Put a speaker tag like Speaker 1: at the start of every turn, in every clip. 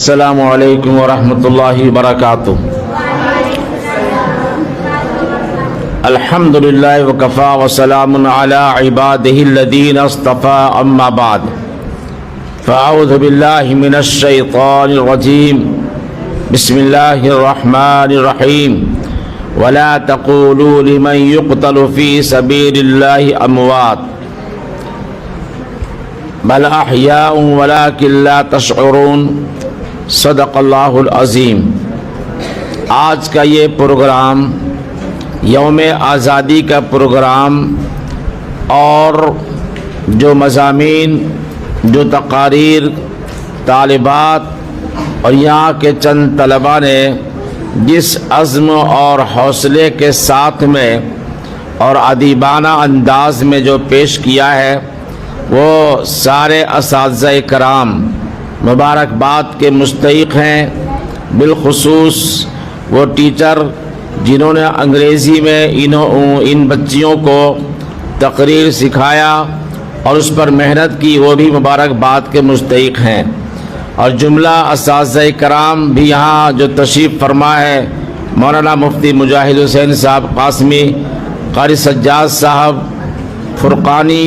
Speaker 1: السلام علیکم ورحمۃ اللہ وبرکاتہ۔ الحمد للہ وکفا وسلام علی عبادہ الذین اصطفى، اما بعد فاعوذ باللہ من الشیطان الرجیم، بسم اللہ الرحمن الرحیم۔ ولا تقولوا لمن يقتل في سبيل الله اموات بل احیاء ولكن لا تشعرون، صدق اللہ العظیم۔ آج کا یہ پروگرام یوم آزادی کا پروگرام اور جو مضامین، جو تقاریر طالبات اور یہاں کے چند طلباء نے جس عزم اور حوصلے کے ساتھ میں اور ادیبانہ انداز میں جو پیش کیا ہے، وہ سارے اساتذہ کرام مبارکباد کے مستحق ہیں۔ بالخصوص وہ ٹیچر جنہوں نے انگریزی میں ان بچیوں کو تقریر سکھایا اور اس پر محنت کی، وہ بھی مبارکباد کے مستحق ہیں۔ اور جملہ اساتذہ کرام بھی یہاں جو تشریف فرما ہے، مولانا مفتی مجاہد حسین صاحب قاسمی، قاری سجاد صاحب فرقانی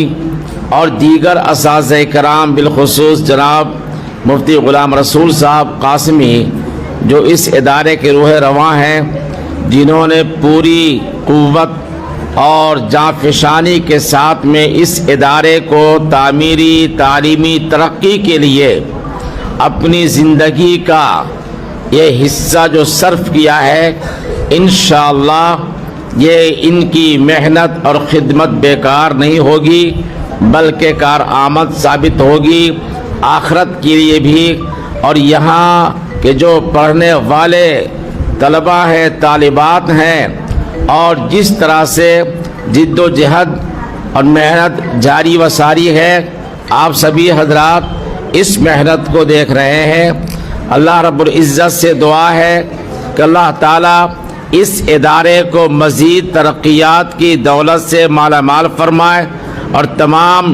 Speaker 1: اور دیگر اساتذہ کرام، بالخصوص جناب مفتی غلام رسول صاحب قاسمی، جو اس ادارے کے روح رواں ہیں، جنہوں نے پوری قوت اور جانفشانی کے ساتھ میں اس ادارے کو تعمیری تعلیمی ترقی کے لیے اپنی زندگی کا یہ حصہ جو صرف کیا ہے، انشاءاللہ یہ ان کی محنت اور خدمت بیکار نہیں ہوگی، بلکہ کارآمد ثابت ہوگی آخرت کے لیے بھی۔ اور یہاں کے جو پڑھنے والے طلباء ہیں، طالبات ہیں، اور جس طرح سے جد و جہد اور محنت جاری و ساری ہے، آپ سبھی حضرات اس محنت کو دیکھ رہے ہیں۔ اللہ رب العزت سے دعا ہے کہ اللہ تعالیٰ اس ادارے کو مزید ترقیات کی دولت سے مالا مال فرمائے اور تمام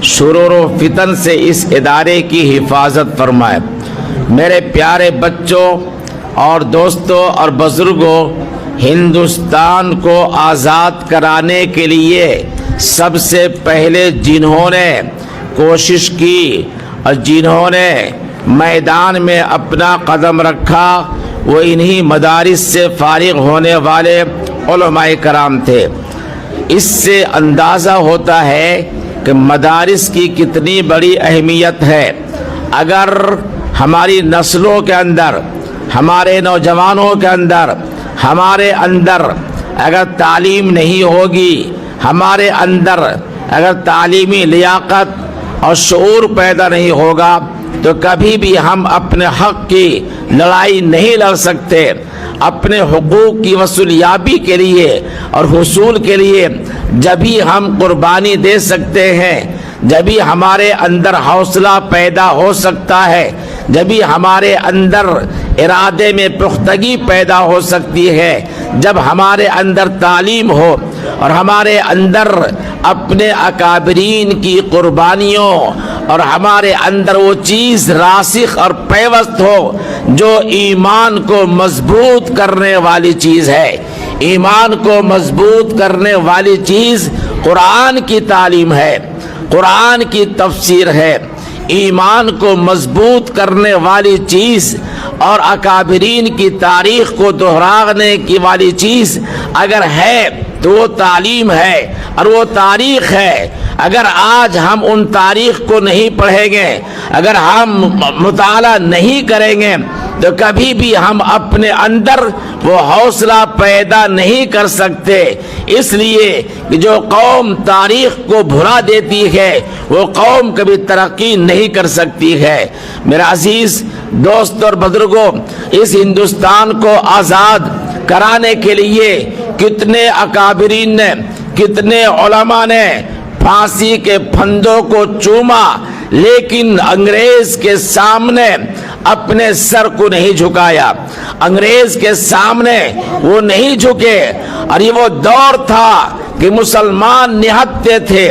Speaker 1: شرور و فتن سے اس ادارے کی حفاظت فرمائے۔ میرے پیارے بچوں اور دوستوں اور بزرگوں، ہندوستان کو آزاد کرانے کے لیے سب سے پہلے جنہوں نے کوشش کی اور جنہوں نے میدان میں اپنا قدم رکھا، وہ انہی مدارس سے فارغ ہونے والے علماء کرام تھے۔ اس سے اندازہ ہوتا ہے کہ مدارس کی کتنی بڑی اہمیت ہے۔ اگر ہماری نسلوں کے اندر، ہمارے نوجوانوں کے اندر، ہمارے اندر اگر تعلیم نہیں ہوگی، ہمارے اندر اگر تعلیمی لیاقت اور شعور پیدا نہیں ہوگا، تو کبھی بھی ہم اپنے حق کی لڑائی نہیں لڑ سکتے۔ اپنے حقوق کی وصولیابی کے لیے اور حصول کے لیے جبھی ہم قربانی دے سکتے ہیں، جبھی ہمارے اندر حوصلہ پیدا ہو سکتا ہے، جبھی ہمارے اندر ارادے میں پختگی پیدا ہو سکتی ہے، جب ہمارے اندر تعلیم ہو اور ہمارے اندر اپنے اکابرین کی قربانیوں اور ہمارے اندر وہ چیز راسخ اور پیوست ہو جو ایمان کو مضبوط کرنے والی چیز ہے۔ ایمان کو مضبوط کرنے والی چیز قرآن کی تعلیم ہے، قرآن کی تفسیر ہے۔ ایمان کو مضبوط کرنے والی چیز اور اکابرین کی تاریخ کو دہرانے کی والی چیز اگر ہے تو وہ تعلیم ہے اور وہ تاریخ ہے۔ اگر آج ہم ان تاریخ کو نہیں پڑھیں گے، اگر ہم مطالعہ نہیں کریں گے، تو کبھی بھی ہم اپنے اندر وہ حوصلہ پیدا نہیں کر سکتے۔ اس لیے کہ جو قوم تاریخ کو بھلا دیتی ہے، وہ قوم کبھی ترقی نہیں کر سکتی ہے۔ میرا عزیز دوست اور بزرگوں، اس ہندوستان کو آزاد کرانے کے لیے کتنے اکابرین نے، کتنے علماء نے پھانسی کے پھندوں کو چوما، لیکن انگریز کے سامنے اپنے سر کو نہیں جھکایا، انگریز کے سامنے وہ نہیں جھکے۔ اور یہ وہ دور تھا کہ مسلمان نہتے تھے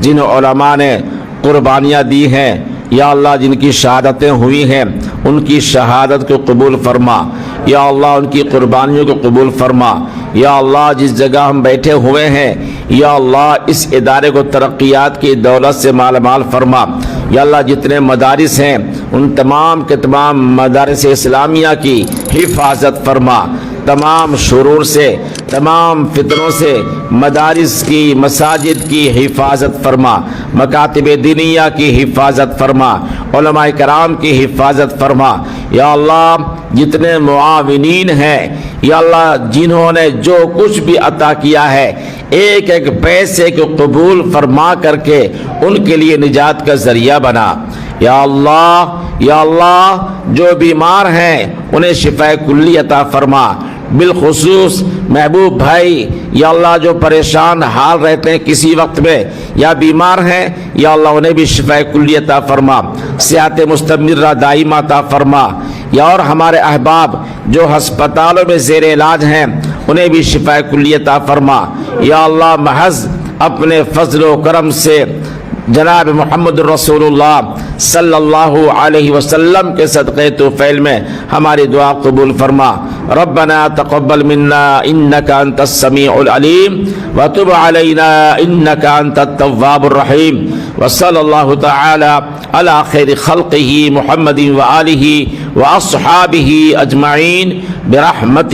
Speaker 1: جن علماء نے قربانیاں دی ہیں یا اللہ جن کی شہادتیں ہوئی ہیں ان کی شہادت کو قبول فرما یا اللہ ان کی قربانیوں کو قبول فرما یا اللہ جس جگہ ہم بیٹھے ہوئے ہیں یا اللہ اس ادارے کو ترقیات کی دولت سے مال مال فرما یا اللہ جتنے مدارس ہیں ان تمام کے تمام مدارس اسلامیہ کی حفاظت فرما تمام شرور سے تمام فتنوں سے مدارس کی مساجد کی حفاظت فرما مکاتب دینیہ کی حفاظت فرما علماء کرام کی حفاظت فرما یا اللہ جتنے معاونین ہیں یا اللہ جنہوں نے جو کچھ بھی عطا کیا ہے ایک ایک پیسے کو قبول فرما کر کے ان کے لیے نجات کا ذریعہ بنا یا اللہ جو بیمار ہیں انہیں شفاء کلی عطا فرما بالخصوص محبوب بھائی یا اللہ جو پریشان حال رہتے ہیں کسی وقت میں یا بیمار ہیں یا اللہ انہیں بھی شفاء کلی عطا فرما صحت مستمرہ دائمہ عطا فرما یا اور ہمارے احباب جو ہسپتالوں میں زیر علاج ہیں انہیں بھی شفاء کلی عطا فرما یا اللہ محض اپنے فضل و کرم سے جناب محمد رسول اللہ صلی اللہ علیہ وسلم کے صدقے توفیل میں ہماری دعا قبول فرما ربنا تقبل منا انك انت السميع العليم وتب علينا انك انت التواب الرحيم وصلى الله تعالى على خير خلقه محمد وآله واصحابه اجمعين برحمتك